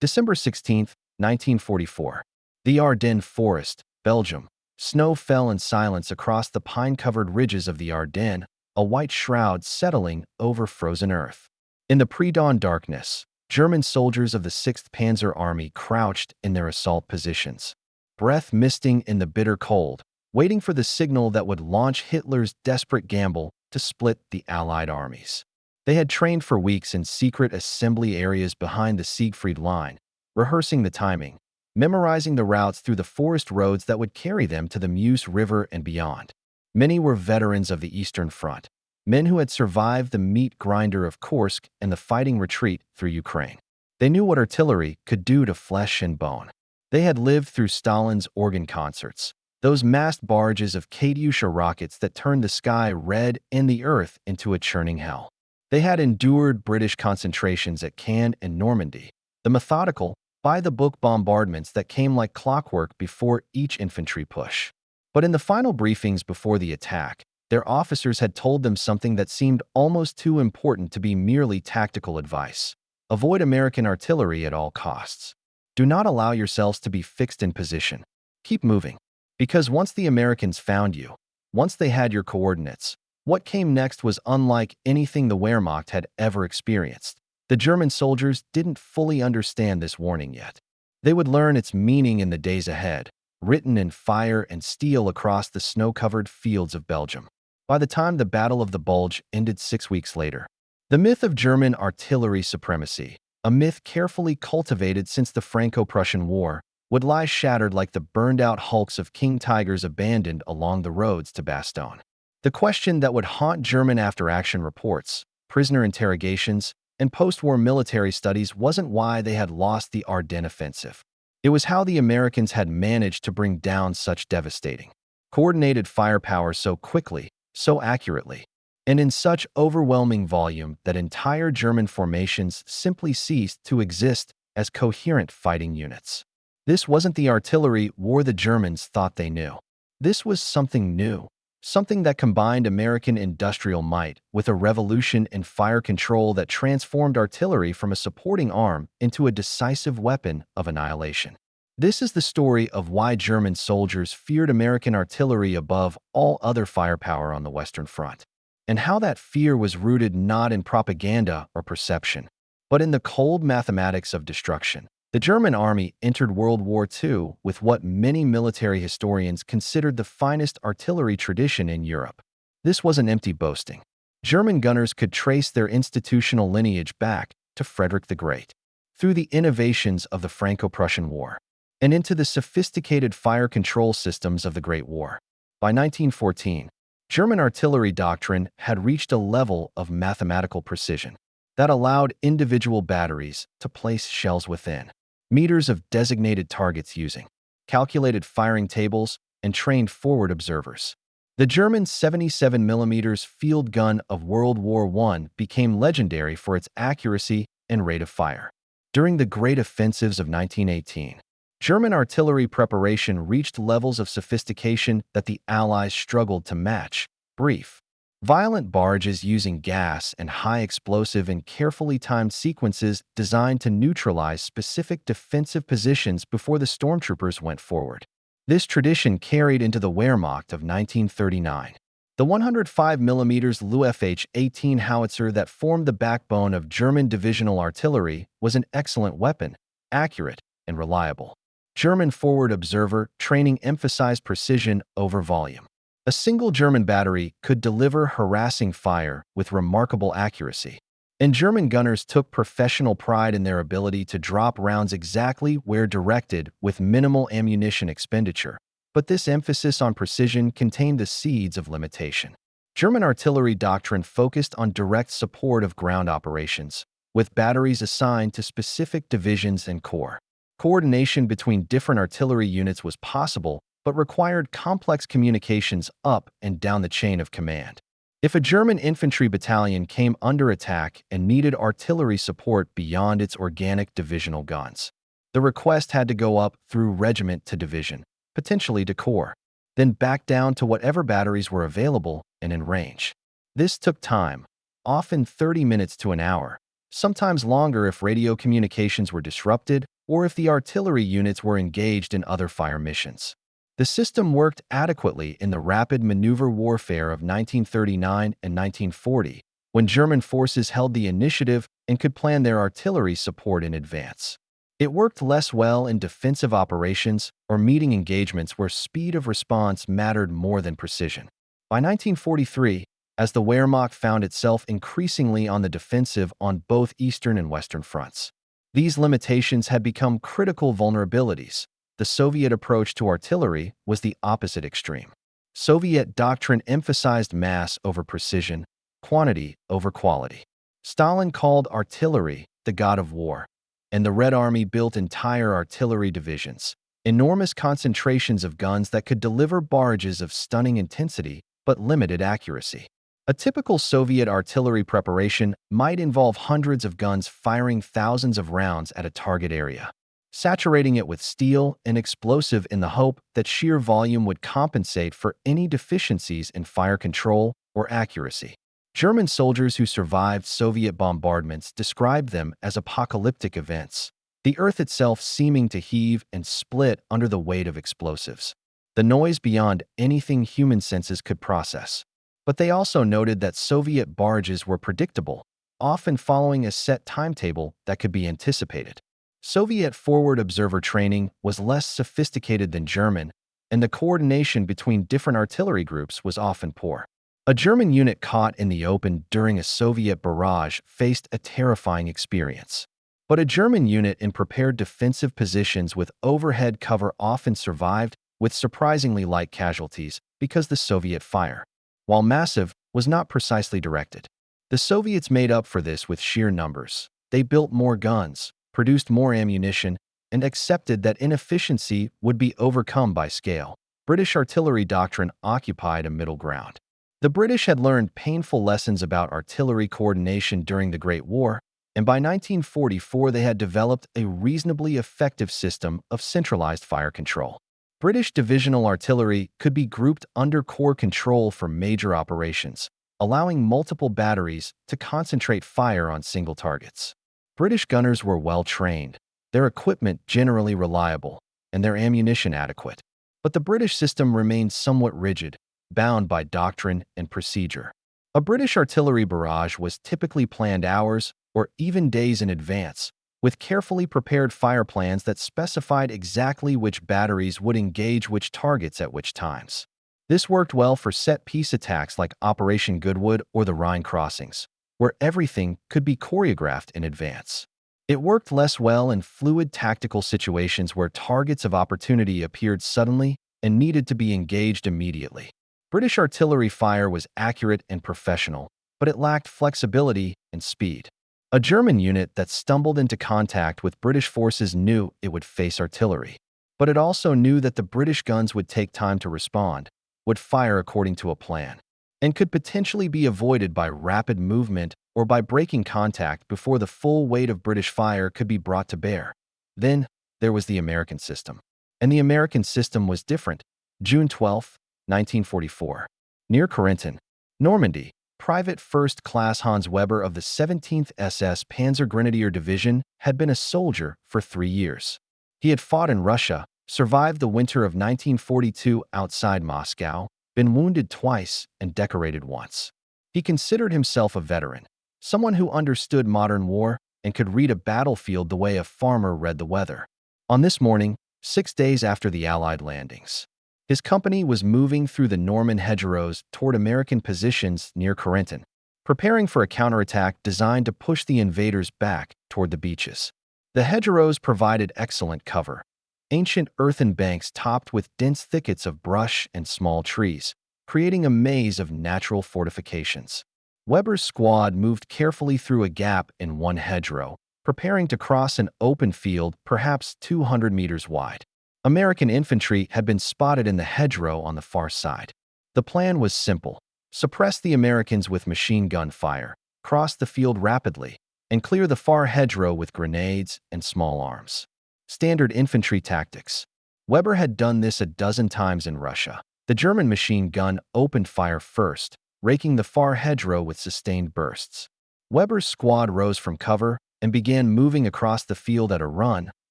December 16, 1944. The Ardennes Forest, Belgium. Snow fell in silence across the pine-covered ridges of the Ardennes, a white shroud settling over frozen earth. In the pre-dawn darkness, German soldiers of the 6th Panzer Army crouched in their assault positions, breath misting in the bitter cold, waiting for the signal that would launch Hitler's desperate gamble to split the Allied armies. They had trained for weeks in secret assembly areas behind the Siegfried Line, rehearsing the timing, memorizing the routes through the forest roads that would carry them to the Meuse River and beyond. Many were veterans of the Eastern Front, men who had survived the meat grinder of Kursk and the fighting retreat through Ukraine. They knew what artillery could do to flesh and bone. They had lived through Stalin's organ concerts, those massed barrages of Katyusha rockets that turned the sky red and the earth into a churning hell. They had endured British concentrations at Caen and Normandy, the methodical, by-the-book bombardments that came like clockwork before each infantry push. But in the final briefings before the attack, their officers had told them something that seemed almost too important to be merely tactical advice. Avoid American artillery at all costs. Do not allow yourselves to be fixed in position. Keep moving. Because once the Americans found you, once they had your coordinates, what came next was unlike anything the Wehrmacht had ever experienced. The German soldiers didn't fully understand this warning yet. They would learn its meaning in the days ahead, written in fire and steel across the snow-covered fields of Belgium. By the time the Battle of the Bulge ended 6 weeks later, the myth of German artillery supremacy, a myth carefully cultivated since the Franco-Prussian War, would lie shattered like the burned-out hulks of King Tigers abandoned along the roads to Bastogne. The question that would haunt German after-action reports, prisoner interrogations, and post-war military studies wasn't why they had lost the Ardennes offensive. It was how the Americans had managed to bring down such devastating, coordinated firepower so quickly, so accurately, and in such overwhelming volume that entire German formations simply ceased to exist as coherent fighting units. This wasn't the artillery war the Germans thought they knew. This was something new. Something that combined American industrial might with a revolution in fire control that transformed artillery from a supporting arm into a decisive weapon of annihilation. This is the story of why German soldiers feared American artillery above all other firepower on the Western Front, and how that fear was rooted not in propaganda or perception, but in the cold mathematics of destruction. The German army entered World War II with what many military historians considered the finest artillery tradition in Europe. This wasn't empty boasting. German gunners could trace their institutional lineage back to Frederick the Great, through the innovations of the Franco-Prussian War, and into the sophisticated fire control systems of the Great War. By 1914, German artillery doctrine had reached a level of mathematical precision that allowed individual batteries to place shells within meters of designated targets using calculated firing tables and trained forward observers. The German 77mm field gun of World War I became legendary for its accuracy and rate of fire. During the Great Offensives of 1918, German artillery preparation reached levels of sophistication that the Allies struggled to match. Brief, violent barrages using gas and high explosive in carefully timed sequences designed to neutralize specific defensive positions before the stormtroopers went forward. This tradition carried into the Wehrmacht of 1939. The 105mm Luftwaffe 18 howitzer that formed the backbone of German divisional artillery was an excellent weapon, accurate and reliable. German forward observer training emphasized precision over volume. A single German battery could deliver harassing fire with remarkable accuracy, and German gunners took professional pride in their ability to drop rounds exactly where directed with minimal ammunition expenditure. But this emphasis on precision contained the seeds of limitation. German artillery doctrine focused on direct support of ground operations, with batteries assigned to specific divisions and corps. Coordination between different artillery units was possible, but required complex communications up and down the chain of command. If a German infantry battalion came under attack and needed artillery support beyond its organic divisional guns, the request had to go up through regiment to division, potentially to corps, then back down to whatever batteries were available and in range. This took time, often 30 minutes to an hour, sometimes longer if radio communications were disrupted or if the artillery units were engaged in other fire missions. The system worked adequately in the rapid maneuver warfare of 1939 and 1940, when German forces held the initiative and could plan their artillery support in advance. It worked less well in defensive operations or meeting engagements where speed of response mattered more than precision. By 1943, as the Wehrmacht found itself increasingly on the defensive on both Eastern and Western fronts, these limitations had become critical vulnerabilities. The Soviet approach to artillery was the opposite extreme. Soviet doctrine emphasized mass over precision, quantity over quality. Stalin called artillery the god of war, and the Red Army built entire artillery divisions, enormous concentrations of guns that could deliver barrages of stunning intensity but limited accuracy. A typical Soviet artillery preparation might involve hundreds of guns firing thousands of rounds at a target area, saturating it with steel and explosive in the hope that sheer volume would compensate for any deficiencies in fire control or accuracy. German soldiers who survived Soviet bombardments described them as apocalyptic events, the earth itself seeming to heave and split under the weight of explosives, the noise beyond anything human senses could process. But they also noted that Soviet barrages were predictable, often following a set timetable that could be anticipated. Soviet forward observer training was less sophisticated than German, and the coordination between different artillery groups was often poor. A German unit caught in the open during a Soviet barrage faced a terrifying experience. But a German unit in prepared defensive positions with overhead cover often survived with surprisingly light casualties because the Soviet fire, while massive, was not precisely directed. The Soviets made up for this with sheer numbers. They built more guns, produced more ammunition, and accepted that inefficiency would be overcome by scale. British artillery doctrine occupied a middle ground. The British had learned painful lessons about artillery coordination during the Great War, and by 1944 they had developed a reasonably effective system of centralized fire control. British divisional artillery could be grouped under corps control for major operations, allowing multiple batteries to concentrate fire on single targets. British gunners were well trained, their equipment generally reliable, and their ammunition adequate. But the British system remained somewhat rigid, bound by doctrine and procedure. A British artillery barrage was typically planned hours or even days in advance, with carefully prepared fire plans that specified exactly which batteries would engage which targets at which times. This worked well for set-piece attacks like Operation Goodwood or the Rhine crossings, where everything could be choreographed in advance. It worked less well in fluid tactical situations where targets of opportunity appeared suddenly and needed to be engaged immediately. British artillery fire was accurate and professional, but it lacked flexibility and speed. A German unit that stumbled into contact with British forces knew it would face artillery, but it also knew that the British guns would take time to respond, would fire according to a plan, and could potentially be avoided by rapid movement or by breaking contact before the full weight of British fire could be brought to bear. Then, there was the American system. And the American system was different. June 12, 1944. Near Corentin, Normandy, Private First Class Hans Weber of the 17th SS Panzer Grenadier Division had been a soldier for 3 years. He had fought in Russia, survived the winter of 1942 outside Moscow, been wounded twice, and decorated once. He considered himself a veteran, someone who understood modern war and could read a battlefield the way a farmer read the weather. On this morning, 6 days after the Allied landings, his company was moving through the Norman hedgerows toward American positions near Corentin, preparing for a counterattack designed to push the invaders back toward the beaches. The hedgerows provided excellent cover, ancient earthen banks topped with dense thickets of brush and small trees, creating a maze of natural fortifications. Weber's squad moved carefully through a gap in one hedgerow, preparing to cross an open field perhaps 200 meters wide. American infantry had been spotted in the hedgerow on the far side. The plan was simple: suppress the Americans with machine gun fire, cross the field rapidly, and clear the far hedgerow with grenades and small arms. Standard infantry tactics. Weber had done this a dozen times in Russia. The German machine gun opened fire first, raking the far hedgerow with sustained bursts. Weber's squad rose from cover and began moving across the field at a run,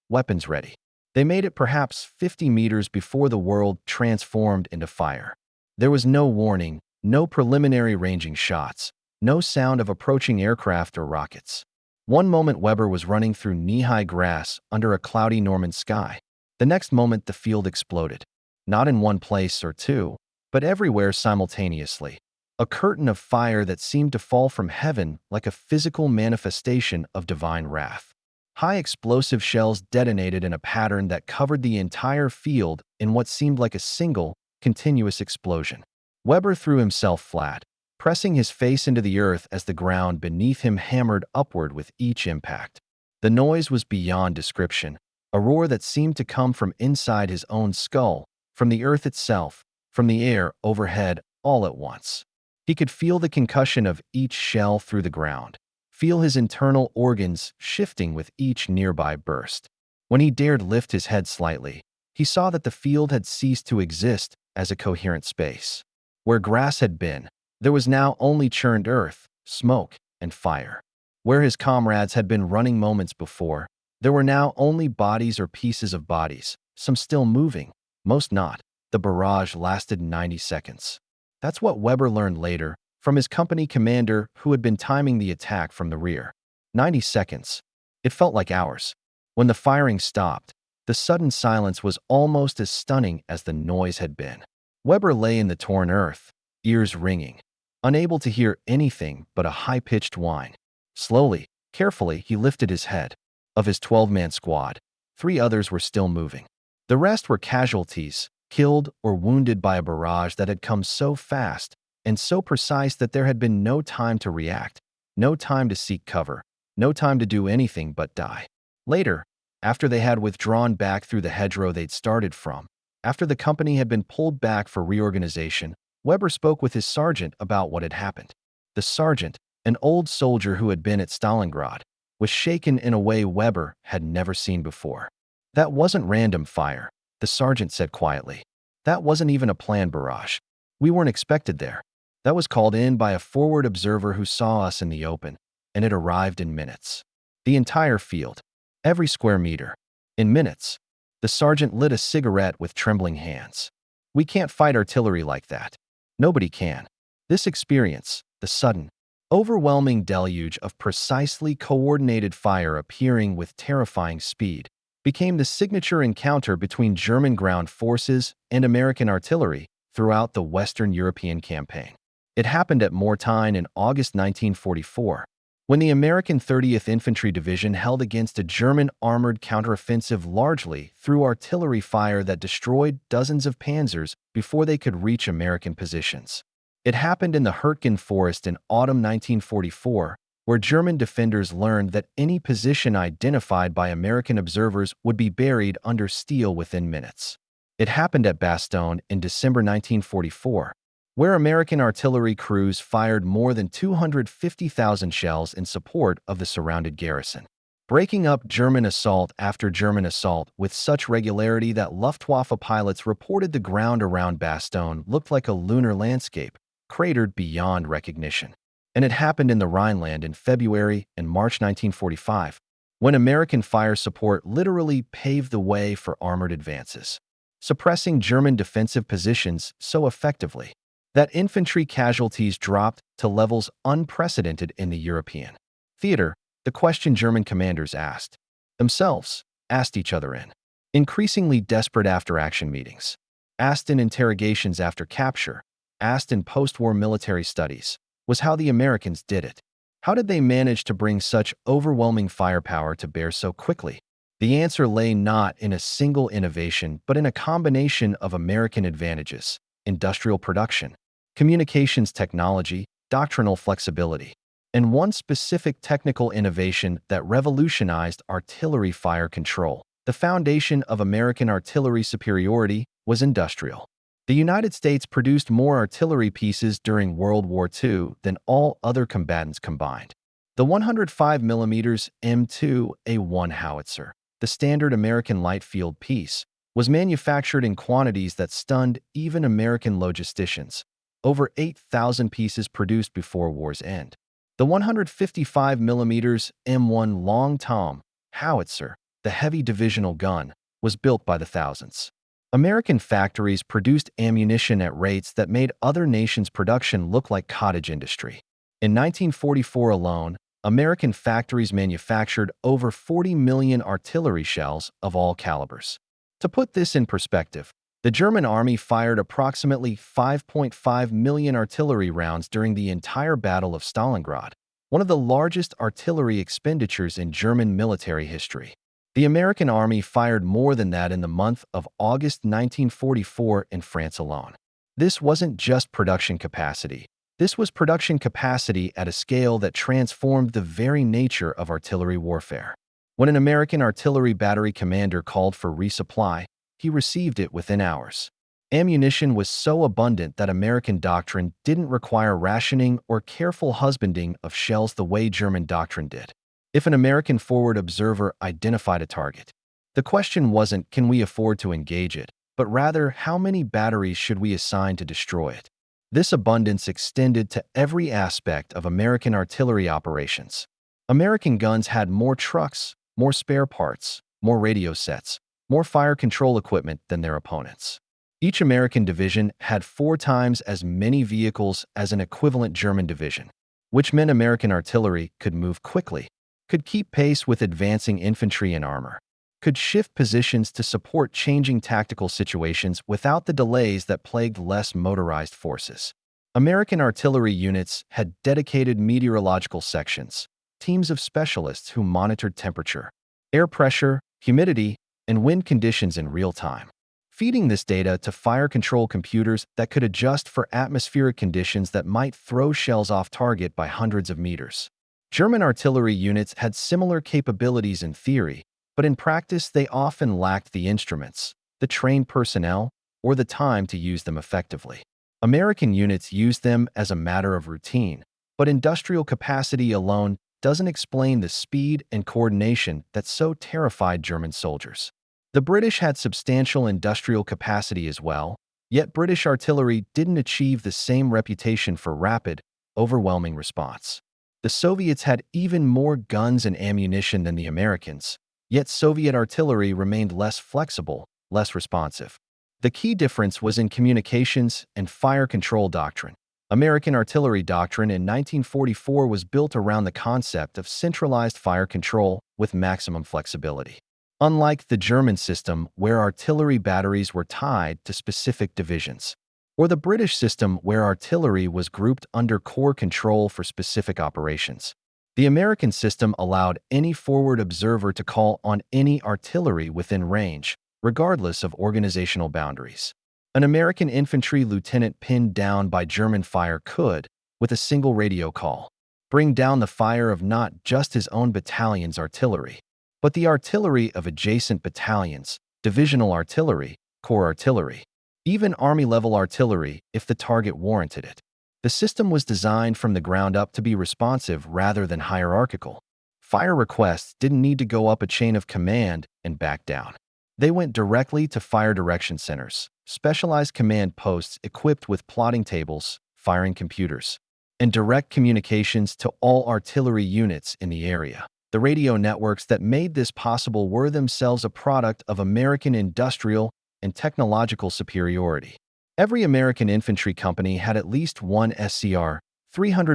weapons ready. They made it perhaps 50 meters before the world transformed into fire. There was no warning, no preliminary ranging shots, no sound of approaching aircraft or rockets. One moment Weber was running through knee-high grass under a cloudy Norman sky. The next moment the field exploded. Not in one place or two, but everywhere simultaneously. A curtain of fire that seemed to fall from heaven like a physical manifestation of divine wrath. High explosive shells detonated in a pattern that covered the entire field in what seemed like a single, continuous explosion. Weber threw himself flat, pressing his face into the earth as the ground beneath him hammered upward with each impact. The noise was beyond description, a roar that seemed to come from inside his own skull, from the earth itself, from the air overhead, all at once. He could feel the concussion of each shell through the ground, feel his internal organs shifting with each nearby burst. When he dared lift his head slightly, he saw that the field had ceased to exist as a coherent space. Where grass had been, there was now only churned earth, smoke, and fire. Where his comrades had been running moments before, there were now only bodies or pieces of bodies, some still moving, most not. The barrage lasted 90 seconds. That's what Weber learned later, from his company commander who had been timing the attack from the rear. 90 seconds. It felt like hours. When the firing stopped, the sudden silence was almost as stunning as the noise had been. Weber lay in the torn earth, ears ringing, unable to hear anything but a high-pitched whine. Slowly, carefully, he lifted his head. Of his 12-man squad, 3 others were still moving. The rest were casualties, killed or wounded by a barrage that had come so fast and so precise that there had been no time to react, no time to seek cover, no time to do anything but die. Later, after they had withdrawn back through the hedgerow they'd started from, after the company had been pulled back for reorganization, Weber spoke with his sergeant about what had happened. The sergeant, an old soldier who had been at Stalingrad, was shaken in a way Weber had never seen before. That wasn't random fire, the sergeant said quietly. That wasn't even a planned barrage. We weren't expected there. That was called in by a forward observer who saw us in the open, and it arrived in minutes. The entire field, every square meter. In minutes. The sergeant lit a cigarette with trembling hands. We can't fight artillery like that. Nobody can. This experience, the sudden, overwhelming deluge of precisely coordinated fire appearing with terrifying speed, became the signature encounter between German ground forces and American artillery throughout the Western European campaign. It happened at Mortain in August 1944, when the American 30th Infantry Division held against a German armored counteroffensive largely through artillery fire that destroyed dozens of panzers before they could reach American positions. It happened in the Hurtgen Forest in autumn 1944, where German defenders learned that any position identified by American observers would be buried under steel within minutes. It happened at Bastogne in December 1944, where American artillery crews fired more than 250,000 shells in support of the surrounded garrison, breaking up German assault after German assault with such regularity that Luftwaffe pilots reported the ground around Bastogne looked like a lunar landscape, cratered beyond recognition. And it happened in the Rhineland in February and March 1945, when American fire support literally paved the way for armored advances, suppressing German defensive positions so effectively that infantry casualties dropped to levels unprecedented in the European theater. The question German commanders asked themselves, asked each other in increasingly desperate after-action meetings, asked in interrogations after capture, asked in post-war military studies, was how the Americans did it. How did they manage to bring such overwhelming firepower to bear so quickly? The answer lay not in a single innovation, but in a combination of American advantages: industrial production, communications technology, doctrinal flexibility, and one specific technical innovation that revolutionized artillery fire control. The foundation of American artillery superiority was industrial. The United States produced more artillery pieces during World War II than all other combatants combined. The 105mm M2A1 howitzer, the standard American light field piece, was manufactured in quantities that stunned even American logisticians. Over 8,000 pieces produced before war's end. The 155mm M1 Long Tom howitzer, the heavy divisional gun, was built by the thousands. American factories produced ammunition at rates that made other nations' production look like cottage industry. In 1944 alone, American factories manufactured over 40 million artillery shells of all calibers. To put this in perspective, the German army fired approximately 5.5 million artillery rounds during the entire Battle of Stalingrad, one of the largest artillery expenditures in German military history. The American army fired more than that in the month of August 1944 in France alone. This wasn't just production capacity. This was production capacity at a scale that transformed the very nature of artillery warfare. When an American artillery battery commander called for resupply, he received it within hours. Ammunition was so abundant that American doctrine didn't require rationing or careful husbanding of shells the way German doctrine did. If an American forward observer identified a target, the question wasn't, can we afford to engage it, but rather, how many batteries should we assign to destroy it? This abundance extended to every aspect of American artillery operations. American guns had more trucks, more spare parts, more radio sets, more fire control equipment than their opponents. Each American division had 4 times as many vehicles as an equivalent German division, which meant American artillery could move quickly, could keep pace with advancing infantry and armor, could shift positions to support changing tactical situations without the delays that plagued less motorized forces. American artillery units had dedicated meteorological sections, teams of specialists who monitored temperature, air pressure, humidity, and wind conditions in real time, feeding this data to fire control computers that could adjust for atmospheric conditions that might throw shells off target by hundreds of meters. German artillery units had similar capabilities in theory, but in practice they often lacked the instruments, the trained personnel, or the time to use them effectively. American units used them as a matter of routine, but industrial capacity alone doesn't explain the speed and coordination that so terrified German soldiers. The British had substantial industrial capacity as well, yet British artillery didn't achieve the same reputation for rapid, overwhelming response. The Soviets had even more guns and ammunition than the Americans, yet Soviet artillery remained less flexible, less responsive. The key difference was in communications and fire control doctrine. American artillery doctrine in 1944 was built around the concept of centralized fire control with maximum flexibility. Unlike the German system, where artillery batteries were tied to specific divisions, or the British system where artillery was grouped under corps control for specific operations, the American system allowed any forward observer to call on any artillery within range, regardless of organizational boundaries. An American infantry lieutenant pinned down by German fire could, with a single radio call, bring down the fire of not just his own battalion's artillery, but the artillery of adjacent battalions, divisional artillery, corps artillery, even army-level artillery if the target warranted it. The system was designed from the ground up to be responsive rather than hierarchical. Fire requests didn't need to go up a chain of command and back down. They went directly to fire direction centers, specialized command posts equipped with plotting tables, firing computers, and direct communications to all artillery units in the area. The radio networks that made this possible were themselves a product of American industrial and technological superiority. Every American infantry company had at least one SCR-300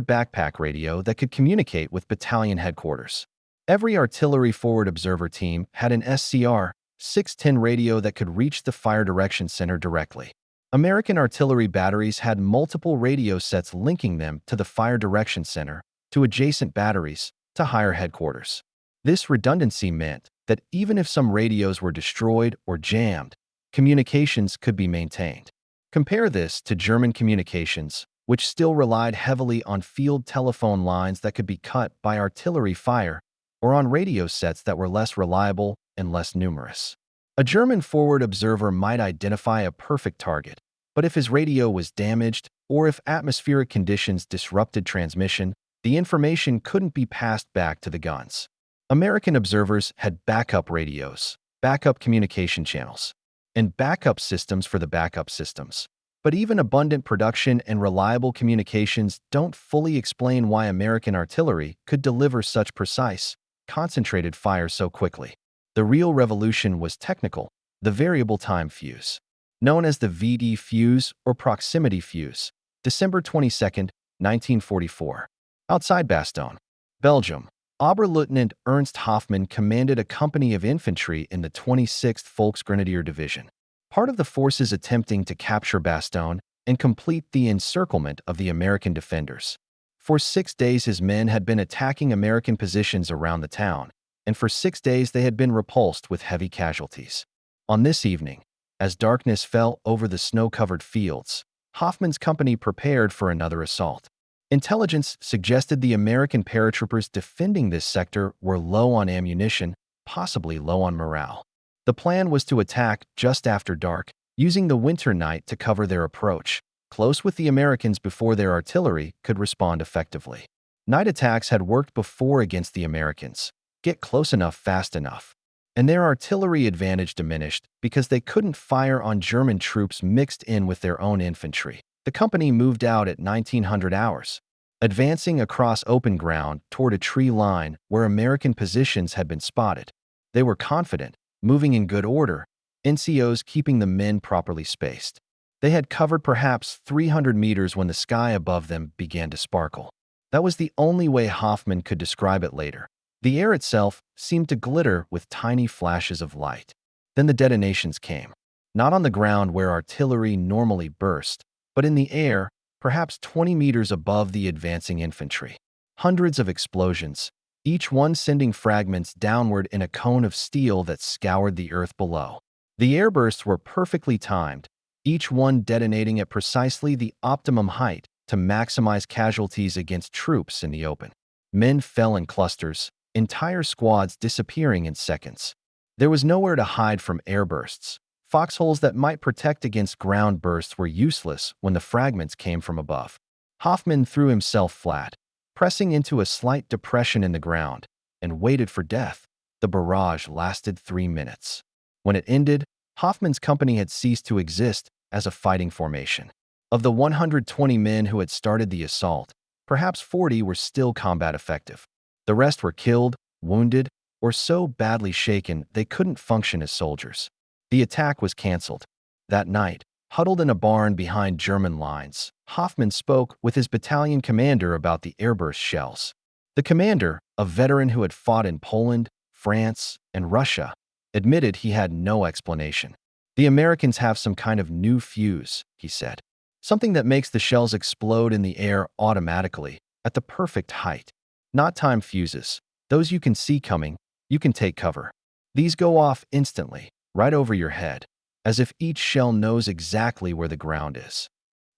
backpack radio that could communicate with battalion headquarters. Every artillery forward observer team had an SCR-610 radio that could reach the fire direction center directly. American artillery batteries had multiple radio sets linking them to the fire direction center, to adjacent batteries, to higher headquarters. This redundancy meant that even if some radios were destroyed or jammed, communications could be maintained. Compare this to German communications, which still relied heavily on field telephone lines that could be cut by artillery fire, or on radio sets that were less reliable and less numerous. A German forward observer might identify a perfect target, but if his radio was damaged or if atmospheric conditions disrupted transmission, the information couldn't be passed back to the guns. American observers had backup radios, backup communication channels, and backup systems for the backup systems. But even abundant production and reliable communications don't fully explain why American artillery could deliver such precise, concentrated fire so quickly. The real revolution was technical, the variable time fuse. Known as the VD fuse or proximity fuse, December 22, 1944. Outside Bastogne, Belgium, Oberleutnant Ernst Hoffmann commanded a company of infantry in the 26th Volksgrenadier Division, part of the forces attempting to capture Bastogne and complete the encirclement of the American defenders. For 6 days his men had been attacking American positions around the town, and for 6 days they had been repulsed with heavy casualties. On this evening, as darkness fell over the snow-covered fields, Hoffmann's company prepared for another assault. Intelligence suggested the American paratroopers defending this sector were low on ammunition, possibly low on morale. The plan was to attack just after dark, using the winter night to cover their approach, close with the Americans before their artillery could respond effectively. Night attacks had worked before against the Americans. Get close enough fast enough. And their artillery advantage diminished because they couldn't fire on German troops mixed in with their own infantry. The company moved out at 1900 hours, advancing across open ground toward a tree line where American positions had been spotted. They were confident, moving in good order, NCOs keeping the men properly spaced. They had covered perhaps 300 meters when the sky above them began to sparkle. That was the only way Hoffmann could describe it later. The air itself seemed to glitter with tiny flashes of light. Then the detonations came, not on the ground where artillery normally burst, but in the air, perhaps 20 meters above the advancing infantry. Hundreds of explosions, each one sending fragments downward in a cone of steel that scoured the earth below. The airbursts were perfectly timed, each one detonating at precisely the optimum height to maximize casualties against troops in the open. Men fell in clusters, entire squads disappearing in seconds. There was nowhere to hide from airbursts. Foxholes that might protect against ground bursts were useless when the fragments came from above. Hoffmann threw himself flat, pressing into a slight depression in the ground, and waited for death. The barrage lasted 3 minutes. When it ended, Hoffmann's company had ceased to exist as a fighting formation. Of the 120 men who had started the assault, perhaps 40 were still combat effective. The rest were killed, wounded, or so badly shaken they couldn't function as soldiers. The attack was canceled. That night, huddled in a barn behind German lines, Hoffmann spoke with his battalion commander about the airburst shells. The commander, a veteran who had fought in Poland, France, and Russia, admitted he had no explanation. The Americans have some kind of new fuse, he said. Something that makes the shells explode in the air automatically, at the perfect height. Not time fuses. Those you can see coming, you can take cover. These go off instantly, right over your head, as if each shell knows exactly where the ground is.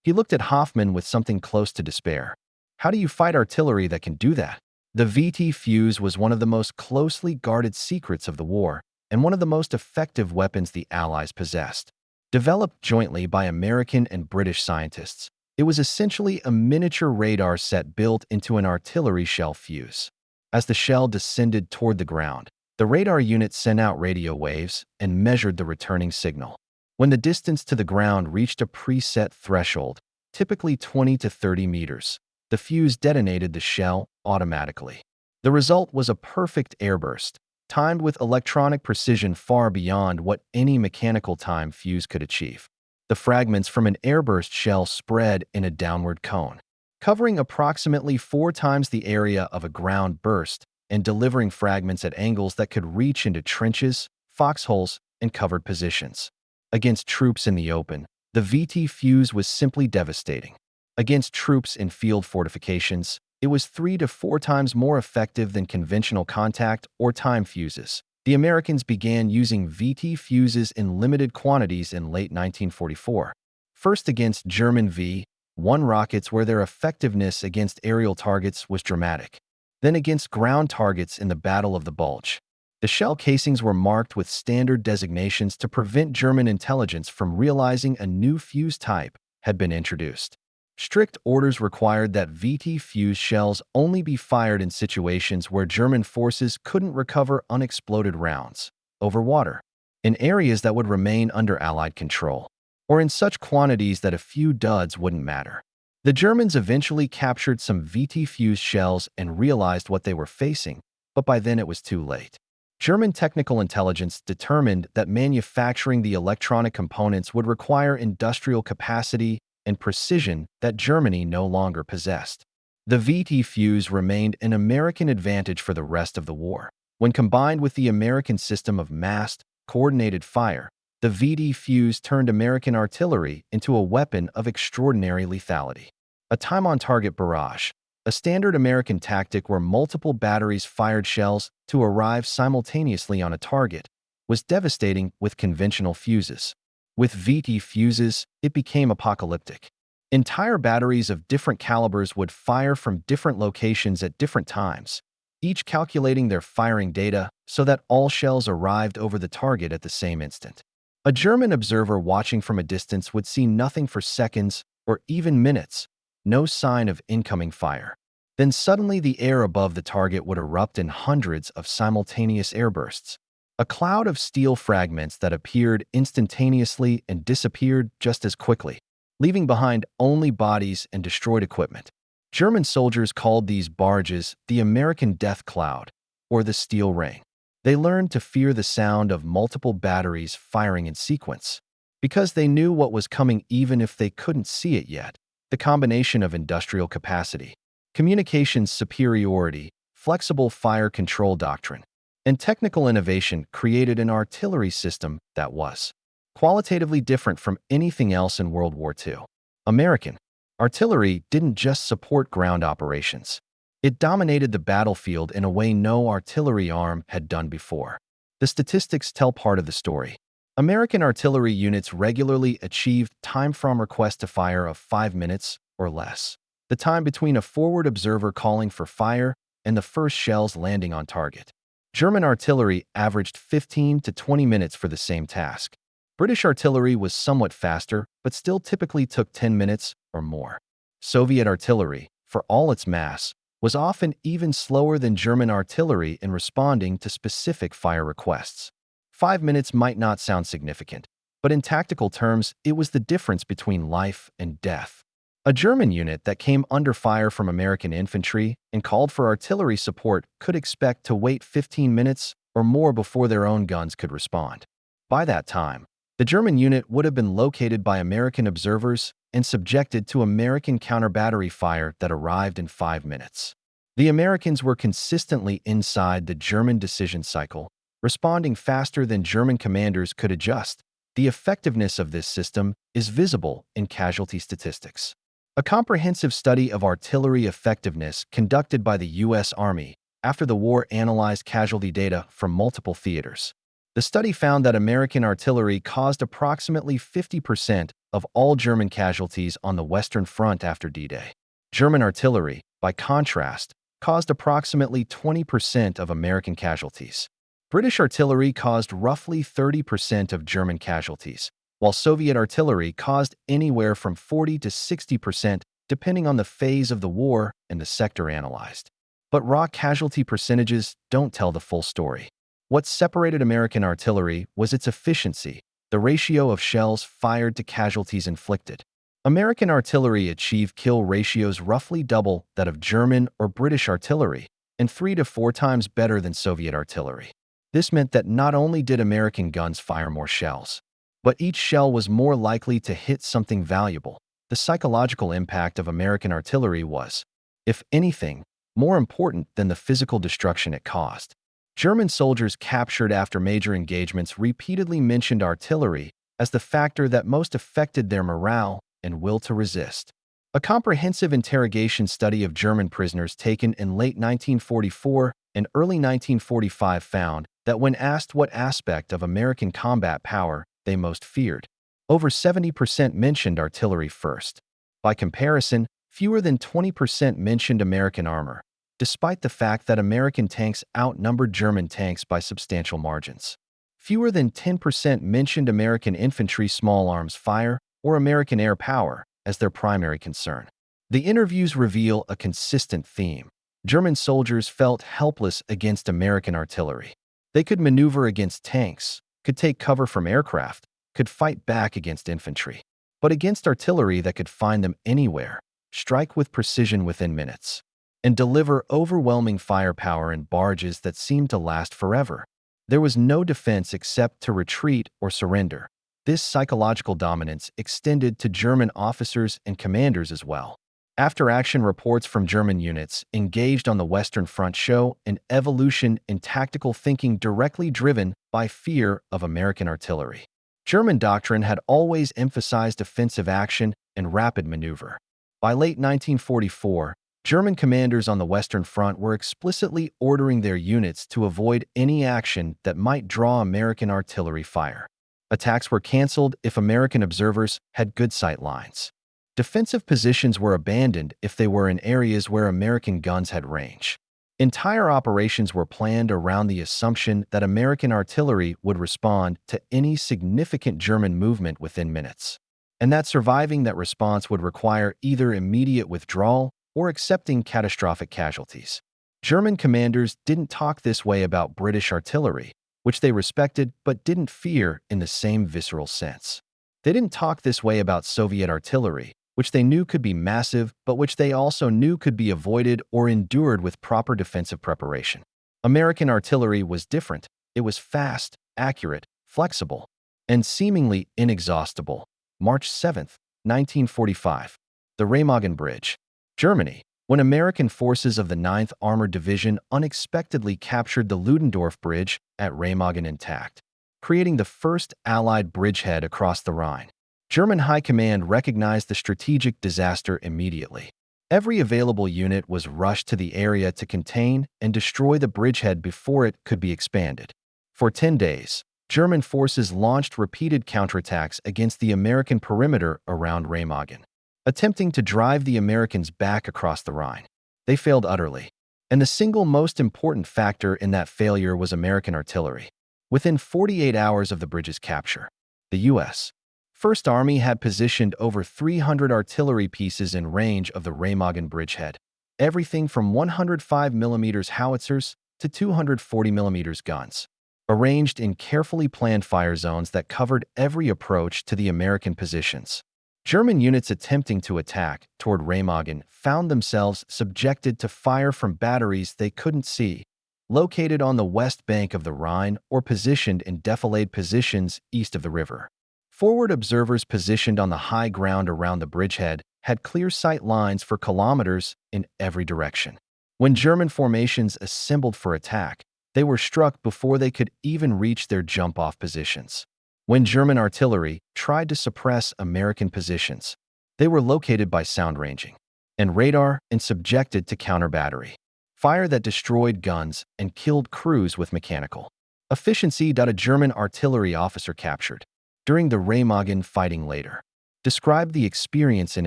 He looked at Hoffmann with something close to despair. How do you fight artillery that can do that? The VT fuse was one of the most closely guarded secrets of the war, and one of the most effective weapons the Allies possessed. Developed jointly by American and British scientists, it was essentially a miniature radar set built into an artillery shell fuse. As the shell descended toward the ground, the radar unit sent out radio waves and measured the returning signal. When the distance to the ground reached a preset threshold, typically 20 to 30 meters, the fuse detonated the shell automatically. The result was a perfect airburst, timed with electronic precision far beyond what any mechanical time fuse could achieve. The fragments from an airburst shell spread in a downward cone, covering approximately 4 times the area of a ground burst and delivering fragments at angles that could reach into trenches, foxholes, and covered positions. Against troops in the open, the VT fuse was simply devastating. Against troops in field fortifications, it was 3 to 4 times more effective than conventional contact or time fuses. The Americans began using VT fuses in limited quantities in late 1944, first against German V-1 rockets where their effectiveness against aerial targets was dramatic, then against ground targets in the Battle of the Bulge. The shell casings were marked with standard designations to prevent German intelligence from realizing a new fuse type had been introduced. Strict orders required that VT fuse shells only be fired in situations where German forces couldn't recover unexploded rounds, over water, in areas that would remain under Allied control. or in such quantities that a few duds wouldn't matter. The Germans eventually captured some VT-fused shells and realized what they were facing, but by then it was too late. German technical intelligence determined that manufacturing the electronic components would require industrial capacity and precision that Germany no longer possessed. The VT fuse remained an American advantage for the rest of the war. When combined with the American system of massed, coordinated fire, the VT fuse turned American artillery into a weapon of extraordinary lethality. A time-on-target barrage, a standard American tactic where multiple batteries fired shells to arrive simultaneously on a target, was devastating with conventional fuses. With VT fuses, it became apocalyptic. Entire batteries of different calibers would fire from different locations at different times, each calculating their firing data so that all shells arrived over the target at the same instant. A German observer watching from a distance would see nothing for seconds or even minutes, no sign of incoming fire. Then suddenly the air above the target would erupt in hundreds of simultaneous airbursts, a cloud of steel fragments that appeared instantaneously and disappeared just as quickly, leaving behind only bodies and destroyed equipment. German soldiers called these barrages the American Death Cloud, or the Steel Rain. They learned to fear the sound of multiple batteries firing in sequence, because they knew what was coming even if they couldn't see it yet. The combination of industrial capacity, communications superiority, flexible fire control doctrine, and technical innovation created an artillery system that was qualitatively different from anything else in World War II. American artillery didn't just support ground operations. It dominated the battlefield in a way no artillery arm had done before. The statistics tell part of the story. American artillery units regularly achieved time from request to fire of 5 minutes or less, the time between a forward observer calling for fire and the first shells landing on target. German artillery averaged 15 to 20 minutes for the same task. British artillery was somewhat faster, but still typically took 10 minutes or more. Soviet artillery, for all its mass, was often even slower than German artillery in responding to specific fire requests. 5 minutes might not sound significant, but in tactical terms, it was the difference between life and death. A German unit that came under fire from American infantry and called for artillery support could expect to wait 15 minutes or more before their own guns could respond. By that time, the German unit would have been located by American observers and subjected to American counter-battery fire that arrived in 5 minutes. The Americans were consistently inside the German decision cycle, responding faster than German commanders could adjust. The effectiveness of this system is visible in casualty statistics. A comprehensive study of artillery effectiveness conducted by the U.S. Army after the war analyzed casualty data from multiple theaters. The study found that American artillery caused approximately 50% of all German casualties on the Western Front after D-Day. German artillery, by contrast, caused approximately 20% of American casualties. British artillery caused roughly 30% of German casualties, while Soviet artillery caused anywhere from 40 to 60% depending on the phase of the war and the sector analyzed. But raw casualty percentages don't tell the full story. What separated American artillery was its efficiency, the ratio of shells fired to casualties inflicted. American artillery achieved kill ratios roughly double that of German or British artillery, and 3 to 4 times better than Soviet artillery. This meant that not only did American guns fire more shells, but each shell was more likely to hit something valuable. The psychological impact of American artillery was, if anything, more important than the physical destruction it caused. German soldiers captured after major engagements repeatedly mentioned artillery as the factor that most affected their morale and will to resist. A comprehensive interrogation study of German prisoners taken in late 1944 and early 1945 found that when asked what aspect of American combat power they most feared, over 70% mentioned artillery first. By comparison, fewer than 20% mentioned American armor, despite the fact that American tanks outnumbered German tanks by substantial margins. Fewer than 10% mentioned American infantry small arms fire or American air power as their primary concern. The interviews reveal a consistent theme. German soldiers felt helpless against American artillery. They could maneuver against tanks, could take cover from aircraft, could fight back against infantry. But against artillery that could find them anywhere, strike with precision within minutes, and deliver overwhelming firepower in barges that seemed to last forever. There was no defense except to retreat or surrender. This psychological dominance extended to German officers and commanders as well. After-action reports from German units engaged on the Western Front show an evolution in tactical thinking directly driven by fear of American artillery. German doctrine had always emphasized offensive action and rapid maneuver. By late 1944, German commanders on the Western Front were explicitly ordering their units to avoid any action that might draw American artillery fire. Attacks were canceled if American observers had good sight lines. Defensive positions were abandoned if they were in areas where American guns had range. Entire operations were planned around the assumption that American artillery would respond to any significant German movement within minutes, and that surviving that response would require either immediate withdrawal or accepting catastrophic casualties. German commanders didn't talk this way about British artillery, which they respected but didn't fear in the same visceral sense. They didn't talk this way about Soviet artillery, which they knew could be massive, but which they also knew could be avoided or endured with proper defensive preparation. American artillery was different. It was fast, accurate, flexible, and seemingly inexhaustible. March 7, 1945. The Remagen Bridge, Germany. When American forces of the 9th Armored Division unexpectedly captured the Ludendorff Bridge at Remagen intact, creating the first Allied bridgehead across the Rhine. German High Command recognized the strategic disaster immediately. Every available unit was rushed to the area to contain and destroy the bridgehead before it could be expanded. For 10 days, German forces launched repeated counterattacks against the American perimeter around Remagen, attempting to drive the Americans back across the Rhine. They failed utterly, and the single most important factor in that failure was American artillery. Within 48 hours of the bridge's capture, the U.S. First Army had positioned over 300 artillery pieces in range of the Remagen bridgehead, everything from 105mm howitzers to 240mm guns, arranged in carefully planned fire zones that covered every approach to the American positions. German units attempting to attack toward Remagen found themselves subjected to fire from batteries they couldn't see, located on the west bank of the Rhine or positioned in defilade positions east of the river. Forward observers positioned on the high ground around the bridgehead had clear sight lines for kilometers in every direction. When German formations assembled for attack, they were struck before they could even reach their jump-off positions. When German artillery tried to suppress American positions, they were located by sound ranging and radar and subjected to counter-battery fire that destroyed guns and killed crews with mechanical efficiency. A German artillery officer captured during the Remagen fighting later described the experience in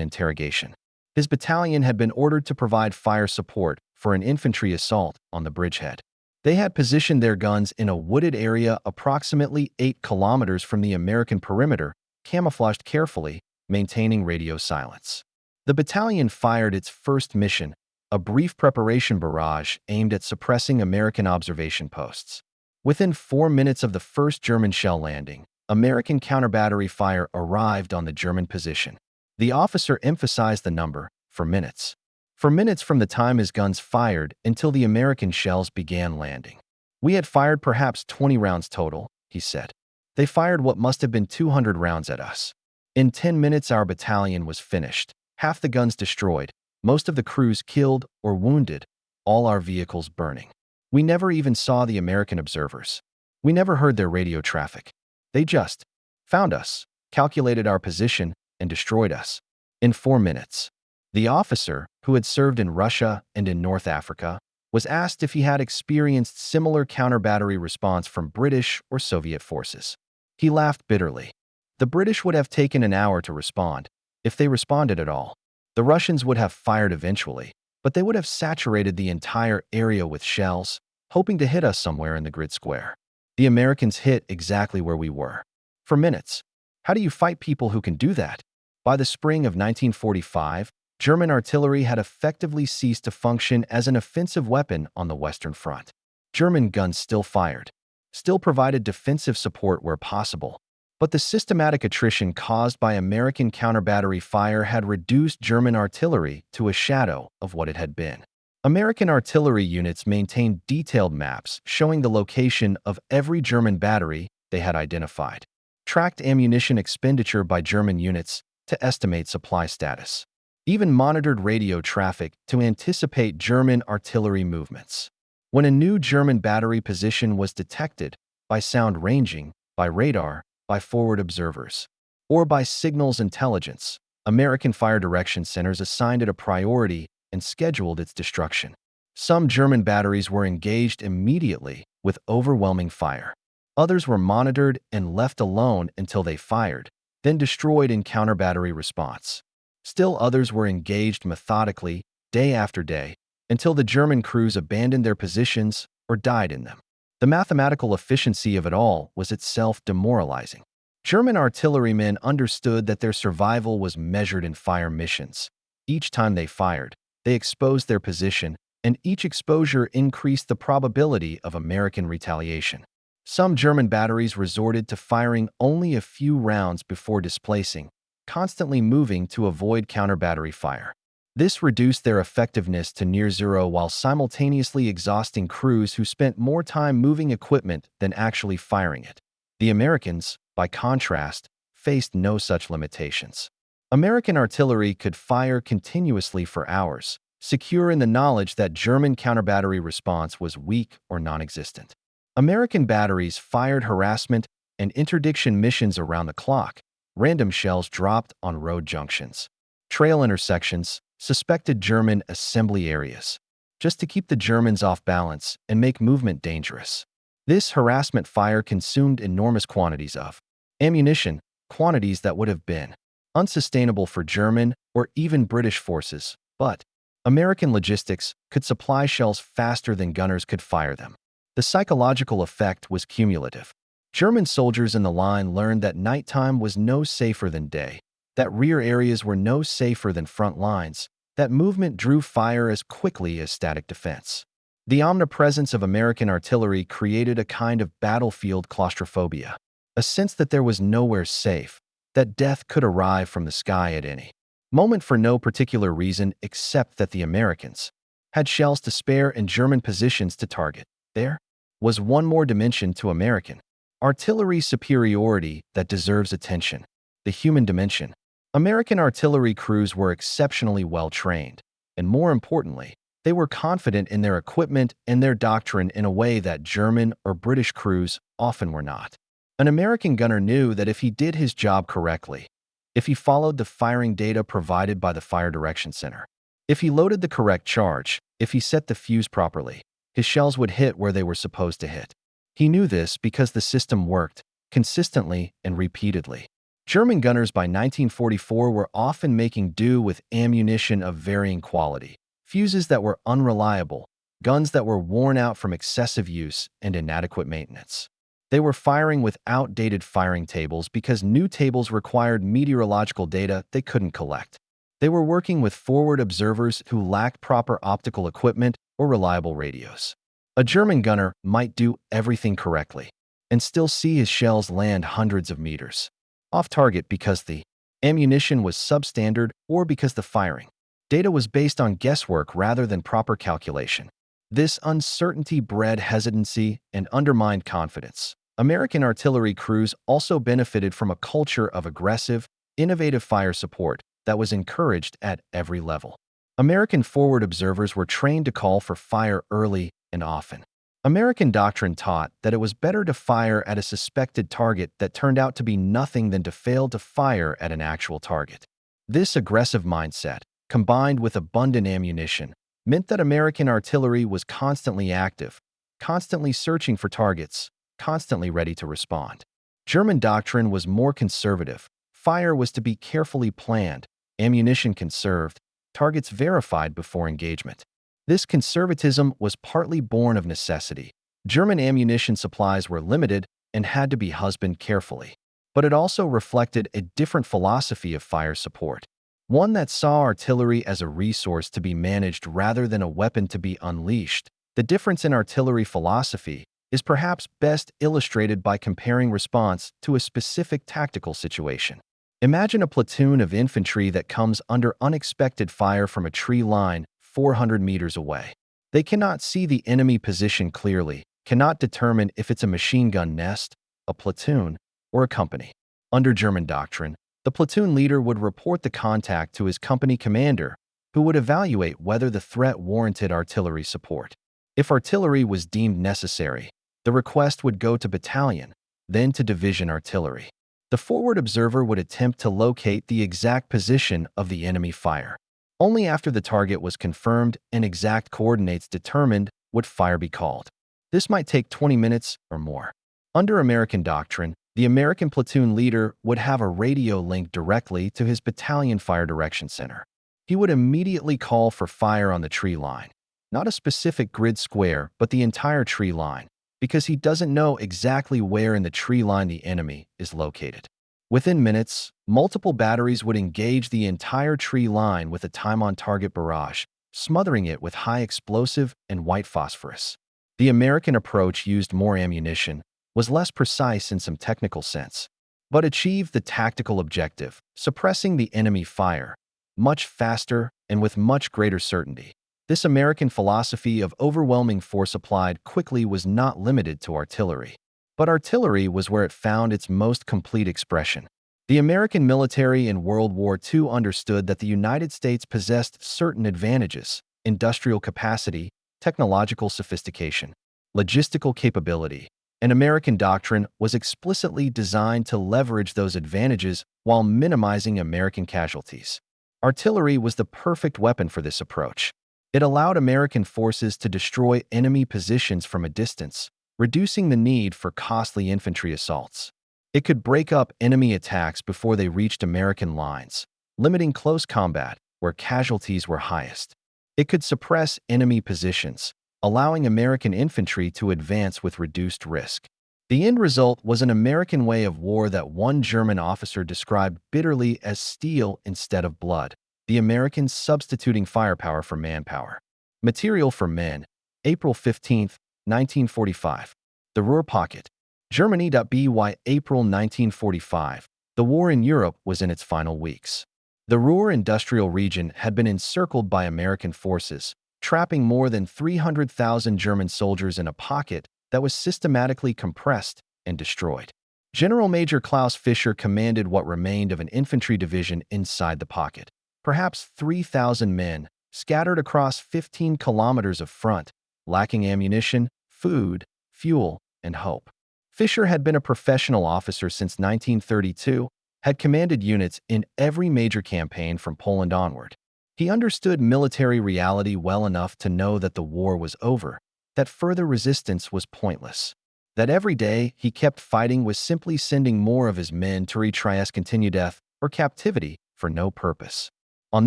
interrogation. His battalion had been ordered to provide fire support for an infantry assault on the bridgehead. They had positioned their guns in a wooded area approximately 8 kilometers from the American perimeter, camouflaged carefully, maintaining radio silence. The battalion fired its first mission, a brief preparation barrage aimed at suppressing American observation posts. Within 4 minutes of the first German shell landing, American counter-battery fire arrived on the German position. The officer emphasized the number, for minutes. For minutes from the time his guns fired until the American shells began landing. We had fired perhaps 20 rounds total, he said. They fired what must have been 200 rounds at us. In 10 minutes our battalion was finished, half the guns destroyed, most of the crews killed or wounded, all our vehicles burning. We never even saw the American observers. We never heard their radio traffic. They just found us, calculated our position, and destroyed us. In 4 minutes. The officer, who had served in Russia and in North Africa, was asked if he had experienced similar counter-battery response from British or Soviet forces. He laughed bitterly. The British would have taken an hour to respond, if they responded at all. The Russians would have fired eventually, but they would have saturated the entire area with shells, hoping to hit us somewhere in the grid square. The Americans hit exactly where we were. For minutes. How do you fight people who can do that? By the spring of 1945, German artillery had effectively ceased to function as an offensive weapon on the Western Front. German guns still fired, still provided defensive support where possible, But the systematic attrition caused by American counter-battery fire had reduced German artillery to a shadow of what it had been. American artillery units maintained detailed maps showing the location of every German battery they had identified, tracked ammunition expenditure by German units to estimate supply status, even monitored radio traffic to anticipate German artillery movements. When a new German battery position was detected by sound ranging, by radar, by forward observers, or by signals intelligence, American fire direction centers assigned it a priority and scheduled its destruction. Some German batteries were engaged immediately with overwhelming fire. Others were monitored and left alone until they fired, then destroyed in counter-battery response. Still others were engaged methodically, day after day, until the German crews abandoned their positions or died in them. The mathematical efficiency of it all was itself demoralizing. German artillerymen understood that their survival was measured in fire missions. Each time they fired, they exposed their position, and each exposure increased the probability of American retaliation. Some German batteries resorted to firing only a few rounds before displacing, constantly moving to avoid counter-battery fire. This reduced their effectiveness to near zero while simultaneously exhausting crews who spent more time moving equipment than actually firing it. The Americans, by contrast, faced no such limitations. American artillery could fire continuously for hours, secure in the knowledge that German counter-battery response was weak or non-existent. American batteries fired harassment and interdiction missions around the clock, random shells dropped on road junctions, trail intersections, suspected German assembly areas, just to keep the Germans off balance and make movement dangerous. This harassment fire consumed enormous quantities of ammunition, quantities that would have been unsustainable for German or even British forces, but American logistics could supply shells faster than gunners could fire them. The psychological effect was cumulative. German soldiers in the line learned that nighttime was no safer than day, that rear areas were no safer than front lines, that movement drew fire as quickly as static defense. The omnipresence of American artillery created a kind of battlefield claustrophobia, a sense that there was nowhere safe, that death could arrive from the sky at any moment for no particular reason except that the Americans had shells to spare and German positions to target. There was one more dimension to American artillery superiority that deserves attention: the human dimension. American artillery crews were exceptionally well trained, and more importantly, they were confident in their equipment and their doctrine in a way that German or British crews often were not. An American gunner knew that if he did his job correctly, if he followed the firing data provided by the Fire Direction Center, if he loaded the correct charge, if he set the fuse properly, his shells would hit where they were supposed to hit. He knew this because the system worked consistently and repeatedly. German gunners by 1944 were often making do with ammunition of varying quality, fuses that were unreliable, guns that were worn out from excessive use and inadequate maintenance. They were firing with outdated firing tables because new tables required meteorological data they couldn't collect. They were working with forward observers who lacked proper optical equipment or reliable radios. A German gunner might do everything correctly and still see his shells land hundreds of meters off target because the ammunition was substandard or because the firing data was based on guesswork rather than proper calculation. This uncertainty bred hesitancy and undermined confidence. American artillery crews also benefited from a culture of aggressive, innovative fire support that was encouraged at every level. American forward observers were trained to call for fire early and often. American doctrine taught that it was better to fire at a suspected target that turned out to be nothing than to fail to fire at an actual target. This aggressive mindset, combined with abundant ammunition, meant that American artillery was constantly active, constantly searching for targets, constantly ready to respond. German doctrine was more conservative. Fire was to be carefully planned, ammunition conserved, targets verified before engagement. This conservatism was partly born of necessity. German ammunition supplies were limited and had to be husbanded carefully. But it also reflected a different philosophy of fire support, one that saw artillery as a resource to be managed rather than a weapon to be unleashed. The difference in artillery philosophy is perhaps best illustrated by comparing response to a specific tactical situation. Imagine a platoon of infantry that comes under unexpected fire from a tree line 400 meters away. They cannot see the enemy position clearly, cannot determine if it's a machine gun nest, a platoon, or a company. Under German doctrine, the platoon leader would report the contact to his company commander, who would evaluate whether the threat warranted artillery support. If artillery was deemed necessary, the request would go to battalion, then to division artillery. The forward observer would attempt to locate the exact position of the enemy fire. Only after the target was confirmed and exact coordinates determined would fire be called. This might take 20 minutes or more. Under American doctrine, the American platoon leader would have a radio link directly to his battalion fire direction center. He would immediately call for fire on the tree line, not a specific grid square, but the entire tree line, because he doesn't know exactly where in the tree line the enemy is located. Within minutes, multiple batteries would engage the entire tree line with a time-on-target barrage, smothering it with high explosive and white phosphorus. The American approach used more ammunition, was less precise in some technical sense, but achieved the tactical objective, suppressing the enemy fire, much faster and with much greater certainty. This American philosophy of overwhelming force applied quickly was not limited to artillery. But artillery was where it found its most complete expression. The American military in World War II understood that the United States possessed certain advantages: industrial capacity, technological sophistication, logistical capability, and American doctrine was explicitly designed to leverage those advantages while minimizing American casualties. Artillery was the perfect weapon for this approach. It allowed American forces to destroy enemy positions from a distance, reducing the need for costly infantry assaults. It could break up enemy attacks before they reached American lines, limiting close combat where casualties were highest. It could suppress enemy positions, allowing American infantry to advance with reduced risk. The end result was an American way of war that one German officer described bitterly as steel instead of blood, the Americans substituting firepower for manpower. Material for Men, April 15, 1945. The Ruhr Pocket. Germany. By April 1945, the war in Europe was in its final weeks. The Ruhr industrial region had been encircled by American forces, trapping more than 300,000 German soldiers in a pocket that was systematically compressed and destroyed. General Major Klaus Fischer commanded what remained of an infantry division inside the pocket. Perhaps 3,000 men, scattered across 15 kilometers of front, lacking ammunition, food, fuel, and hope. Fischer had been a professional officer since 1932, had commanded units in every major campaign from Poland onward. He understood military reality well enough to know that the war was over, that further resistance was pointless, that every day he kept fighting was simply sending more of his men to retry as continue death or captivity for no purpose. On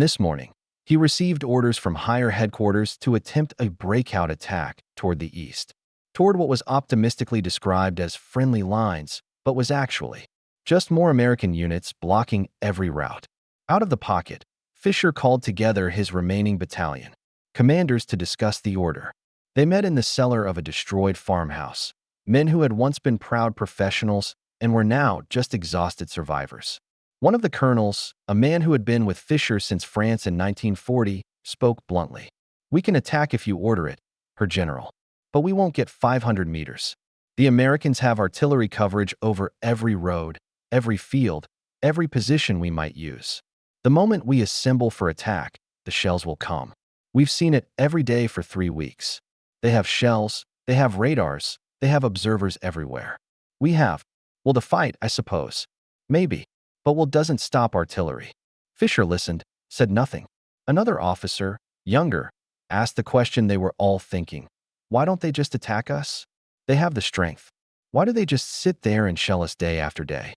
this morning, he received orders from higher headquarters to attempt a breakout attack toward the east, toward what was optimistically described as friendly lines, but was actually just more American units blocking every route. Out of the pocket, Fischer called together his remaining battalion commanders to discuss the order. They met in the cellar of a destroyed farmhouse, men who had once been proud professionals and were now just exhausted survivors. One of the colonels, a man who had been with Fischer since France in 1940, spoke bluntly. "We can attack if you order it, Herr General, but we won't get 500 meters. The Americans have artillery coverage over every road, every field, every position we might use. The moment we assemble for attack, the shells will come. We've seen it every day for 3 weeks. They have shells, they have radars, they have observers everywhere. We have, well, to fight, I suppose. Maybe. But well, doesn't stop artillery." Fischer listened, said nothing. Another officer, younger, asked the question they were all thinking. Why don't they just attack us? They have the strength. Why do they just sit there and shell us day after day?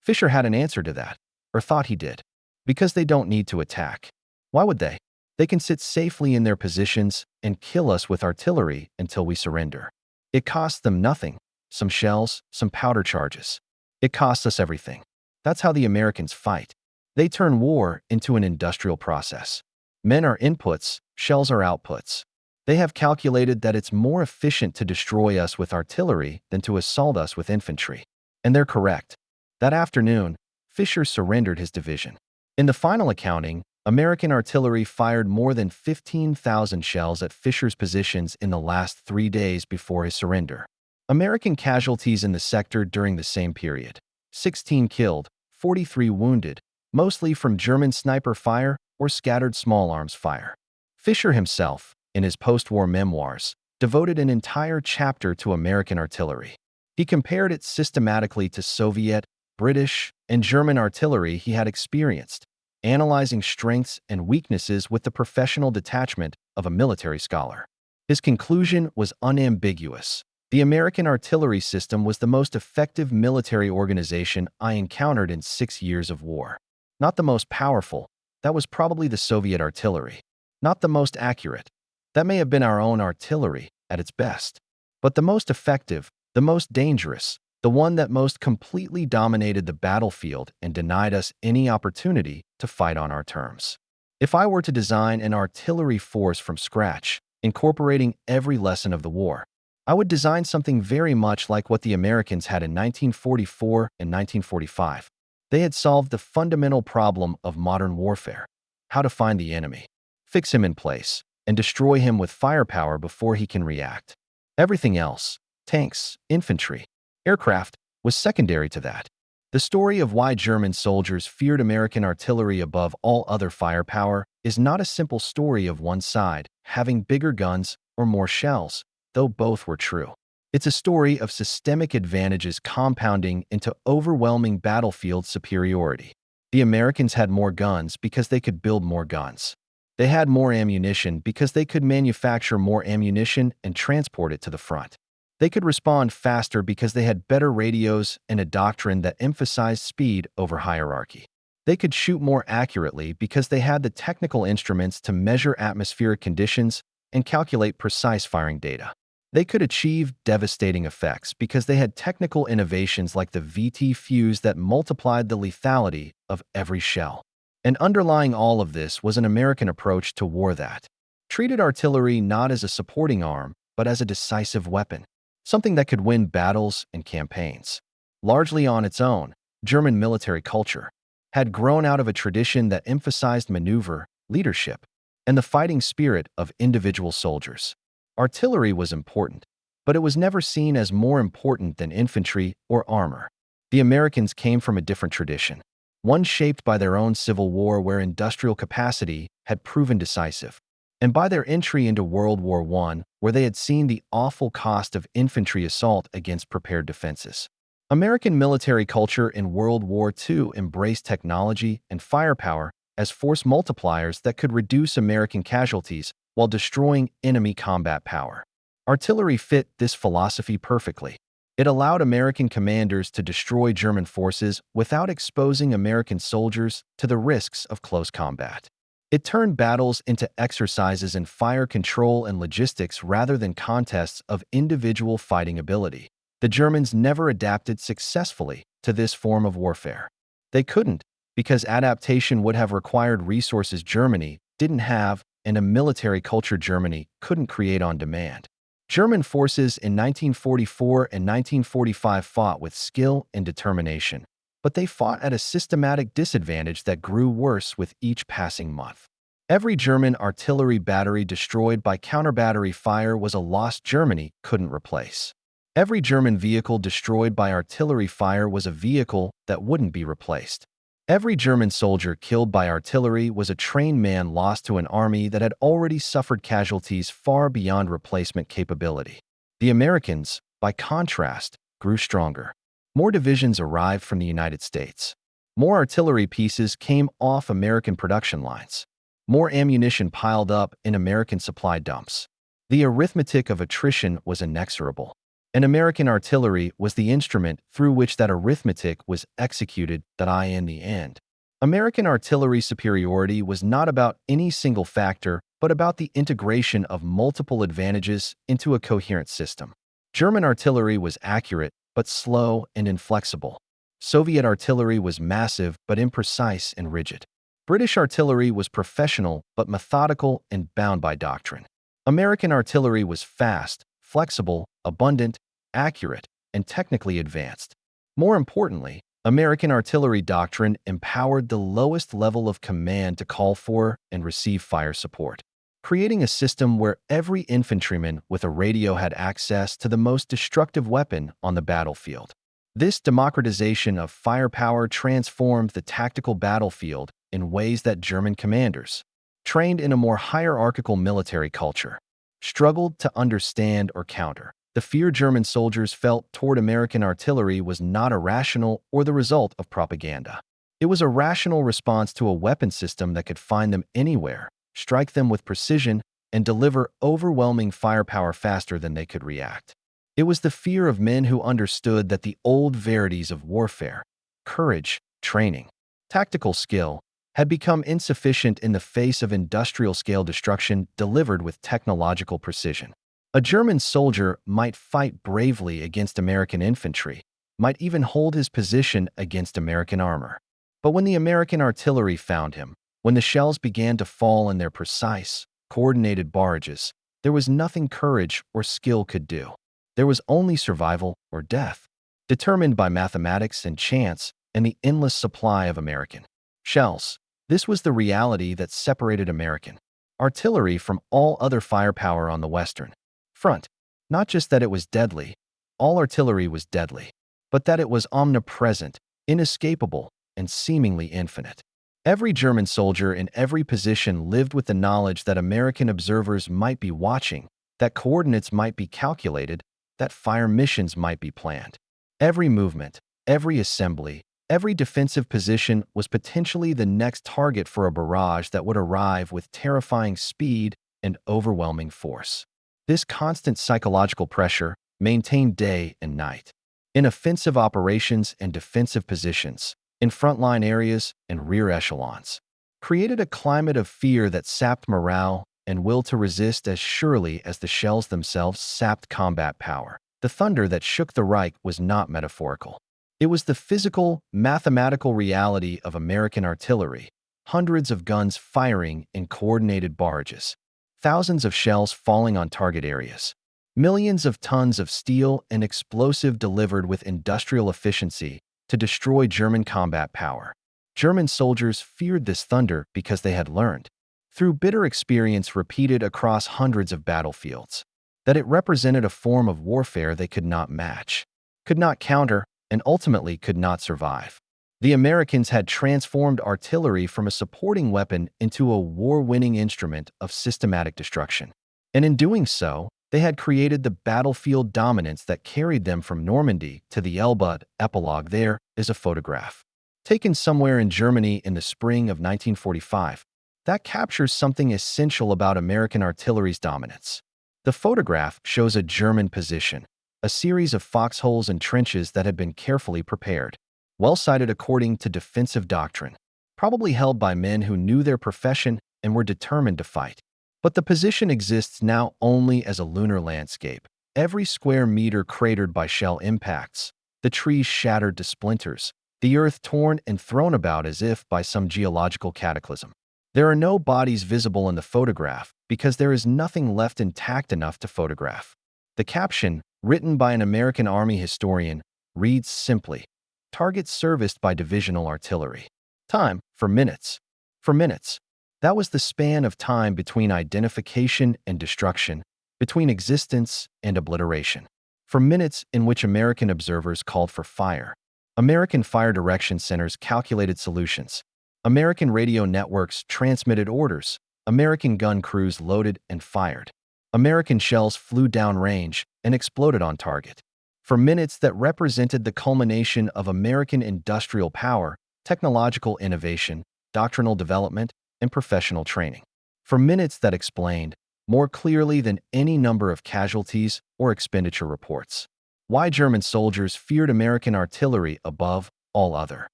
Fischer had an answer to that, or thought he did. Because they don't need to attack. Why would they? They can sit safely in their positions and kill us with artillery until we surrender. It costs them nothing, some shells, some powder charges. It costs us everything. That's how the Americans fight. They turn war into an industrial process. Men are inputs, shells are outputs. They have calculated that it's more efficient to destroy us with artillery than to assault us with infantry. And they're correct. That afternoon, Fisher surrendered his division. In the final accounting, American artillery fired more than 15,000 shells at Fisher's positions in the last 3 days before his surrender. American casualties in the sector during the same period: 16 killed, 43 wounded, mostly from German sniper fire or scattered small arms fire. Fisher himself, in his post-war memoirs, devoted an entire chapter to American artillery. He compared it systematically to Soviet, British, and German artillery he had experienced, analyzing strengths and weaknesses with the professional detachment of a military scholar. His conclusion was unambiguous. The American artillery system was the most effective military organization I encountered in 6 years of war. Not the most powerful, that was probably the Soviet artillery. Not the most accurate, that may have been our own artillery at its best. But the most effective, the most dangerous, the one that most completely dominated the battlefield and denied us any opportunity to fight on our terms. If I were to design an artillery force from scratch, incorporating every lesson of the war, I would design something very much like what the Americans had in 1944 and 1945. They had solved the fundamental problem of modern warfare: how to find the enemy, fix him in place, and destroy him with firepower before he can react. Everything else, tanks, infantry, aircraft, was secondary to that. The story of why German soldiers feared American artillery above all other firepower is not a simple story of one side having bigger guns or more shells, though both were true. It's a story of systemic advantages compounding into overwhelming battlefield superiority. The Americans had more guns because they could build more guns. They had more ammunition because they could manufacture more ammunition and transport it to the front. They could respond faster because they had better radios and a doctrine that emphasized speed over hierarchy. They could shoot more accurately because they had the technical instruments to measure atmospheric conditions and calculate precise firing data. They could achieve devastating effects because they had technical innovations like the VT fuse that multiplied the lethality of every shell. And underlying all of this was an American approach to war that treated artillery not as a supporting arm, but as a decisive weapon, something that could win battles and campaigns. Largely on its own, German military culture had grown out of a tradition that emphasized maneuver, leadership, and the fighting spirit of individual soldiers. Artillery was important, but it was never seen as more important than infantry or armor. The Americans came from a different tradition, one shaped by their own civil war where industrial capacity had proven decisive, and by their entry into World War I, where they had seen the awful cost of infantry assault against prepared defenses. American military culture in World War II embraced technology and firepower as force multipliers that could reduce American casualties while destroying enemy combat power. Artillery fit this philosophy perfectly. It allowed American commanders to destroy German forces without exposing American soldiers to the risks of close combat. It turned battles into exercises in fire control and logistics rather than contests of individual fighting ability. The Germans never adapted successfully to this form of warfare. They couldn't, because adaptation would have required resources Germany didn't have and a military culture Germany couldn't create on demand. German forces in 1944 and 1945 fought with skill and determination, but they fought at a systematic disadvantage that grew worse with each passing month. Every German artillery battery destroyed by counter-battery fire was a loss Germany couldn't replace. Every German vehicle destroyed by artillery fire was a vehicle that wouldn't be replaced. Every German soldier killed by artillery was a trained man lost to an army that had already suffered casualties far beyond replacement capability. The Americans, by contrast, grew stronger. More divisions arrived from the United States. More artillery pieces came off American production lines. More ammunition piled up in American supply dumps. The arithmetic of attrition was inexorable, and American artillery was the instrument through which that arithmetic was executed in the end. American artillery superiority was not about any single factor, but about the integration of multiple advantages into a coherent system. German artillery was accurate, but slow and inflexible. Soviet artillery was massive, but imprecise and rigid. British artillery was professional, but methodical and bound by doctrine. American artillery was fast, flexible, abundant, accurate, and technically advanced. More importantly, American artillery doctrine empowered the lowest level of command to call for and receive fire support, creating a system where every infantryman with a radio had access to the most destructive weapon on the battlefield. This democratization of firepower transformed the tactical battlefield in ways that German commanders, trained in a more hierarchical military culture, struggled to understand or counter. The fear German soldiers felt toward American artillery was not irrational or the result of propaganda. It was a rational response to a weapon system that could find them anywhere, strike them with precision, and deliver overwhelming firepower faster than they could react. It was the fear of men who understood that the old verities of warfare, courage, training, tactical skill, had become insufficient in the face of industrial-scale destruction delivered with technological precision. A German soldier might fight bravely against American infantry, might even hold his position against American armor. But when the American artillery found him, when the shells began to fall in their precise, coordinated barrages, there was nothing courage or skill could do. There was only survival or death, determined by mathematics and chance and the endless supply of American shells. This was the reality that separated American artillery from all other firepower on the Western front. Not just that it was deadly, all artillery was deadly, but that it was omnipresent, inescapable, and seemingly infinite. Every German soldier in every position lived with the knowledge that American observers might be watching, that coordinates might be calculated, that fire missions might be planned. Every movement, every assembly, every defensive position was potentially the next target for a barrage that would arrive with terrifying speed and overwhelming force. This constant psychological pressure, maintained day and night, in offensive operations and defensive positions, in frontline areas and rear echelons, created a climate of fear that sapped morale and will to resist as surely as the shells themselves sapped combat power. The thunder that shook the Reich was not metaphorical. It was the physical, mathematical reality of American artillery, hundreds of guns firing in coordinated barrages, thousands of shells falling on target areas, millions of tons of steel and explosive delivered with industrial efficiency to destroy German combat power. German soldiers feared this thunder because they had learned, through bitter experience repeated across hundreds of battlefields, that it represented a form of warfare they could not match, could not counter, and ultimately could not survive. The Americans had transformed artillery from a supporting weapon into a war-winning instrument of systematic destruction. And in doing so, they had created the battlefield dominance that carried them from Normandy to the Elbe. Epilogue. There is a photograph, taken somewhere in Germany in the spring of 1945, that captures something essential about American artillery's dominance. The photograph shows a German position, a series of foxholes and trenches that had been carefully prepared, well-sited according to defensive doctrine, probably held by men who knew their profession and were determined to fight. But the position exists now only as a lunar landscape, every square meter cratered by shell impacts, the trees shattered to splinters, the earth torn and thrown about as if by some geological cataclysm. There are no bodies visible in the photograph because there is nothing left intact enough to photograph. The caption, written by an American Army historian, reads simply, "Targets serviced by divisional artillery. Time, for minutes." For minutes. That was the span of time between identification and destruction, between existence and obliteration. For minutes in which American observers called for fire. American fire direction centers calculated solutions. American radio networks transmitted orders. American gun crews loaded and fired. American shells flew downrange and exploded on target. For minutes that represented the culmination of American industrial power, technological innovation, doctrinal development, and professional training. For minutes that explained, more clearly than any number of casualties or expenditure reports, why German soldiers feared American artillery above all other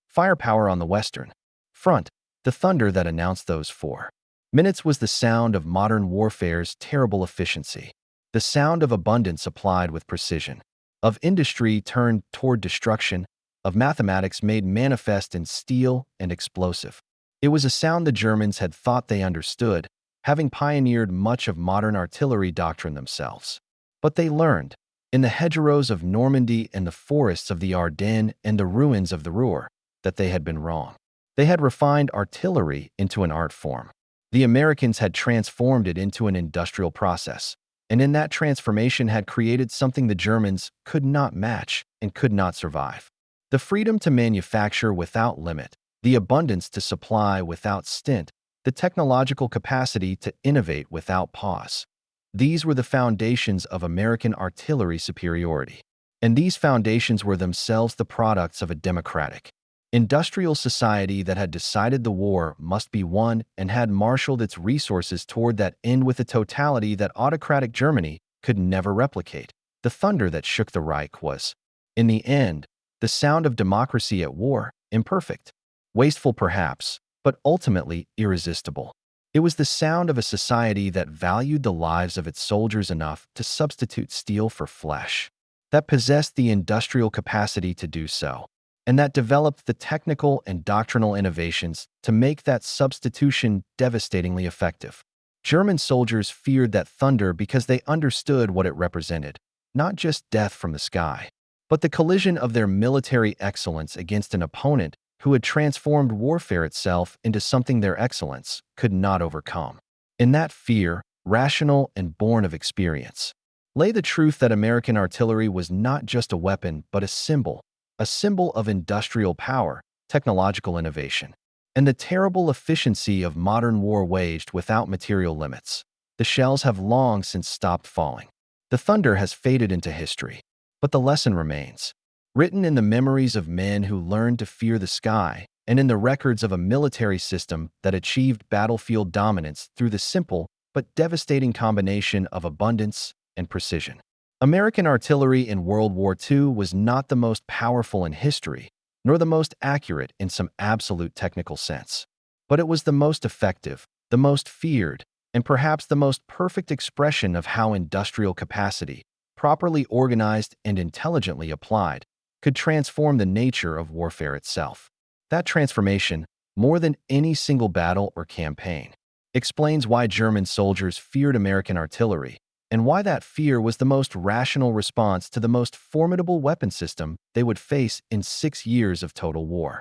firepower on the Western Front. The thunder that announced those 4 minutes was the sound of modern warfare's terrible efficiency, the sound of abundance applied with precision, of industry turned toward destruction, of mathematics made manifest in steel and explosive. It was a sound the Germans had thought they understood, having pioneered much of modern artillery doctrine themselves. But they learned, in the hedgerows of Normandy and the forests of the Ardennes and the ruins of the Ruhr, that they had been wrong. They had refined artillery into an art form. The Americans had transformed it into an industrial process, and in that transformation had created something the Germans could not match and could not survive. The freedom to manufacture without limit, the abundance to supply without stint, the technological capacity to innovate without pause. These were the foundations of American artillery superiority. And these foundations were themselves the products of a democratic, industrial society that had decided the war must be won and had marshaled its resources toward that end with a totality that autocratic Germany could never replicate. The thunder that shook the Reich was, in the end, the sound of democracy at war, imperfect, wasteful perhaps, but ultimately irresistible. It was the sound of a society that valued the lives of its soldiers enough to substitute steel for flesh, that possessed the industrial capacity to do so, and that developed the technical and doctrinal innovations to make that substitution devastatingly effective. German soldiers feared that thunder because they understood what it represented, not just death from the sky, but the collision of their military excellence against an opponent who had transformed warfare itself into something their excellence could not overcome. In that fear, rational and born of experience, lay the truth that American artillery was not just a weapon but a symbol of industrial power, technological innovation, and the terrible efficiency of modern war waged without material limits. The shells have long since stopped falling. The thunder has faded into history, but the lesson remains, written in the memories of men who learned to fear the sky and in the records of a military system that achieved battlefield dominance through the simple but devastating combination of abundance and precision. American artillery in World War II was not the most powerful in history, nor the most accurate in some absolute technical sense. But it was the most effective, the most feared, and perhaps the most perfect expression of how industrial capacity, properly organized and intelligently applied, could transform the nature of warfare itself. That transformation, more than any single battle or campaign, explains why German soldiers feared American artillery, and why that fear was the most rational response to the most formidable weapon system they would face in 6 years of total war.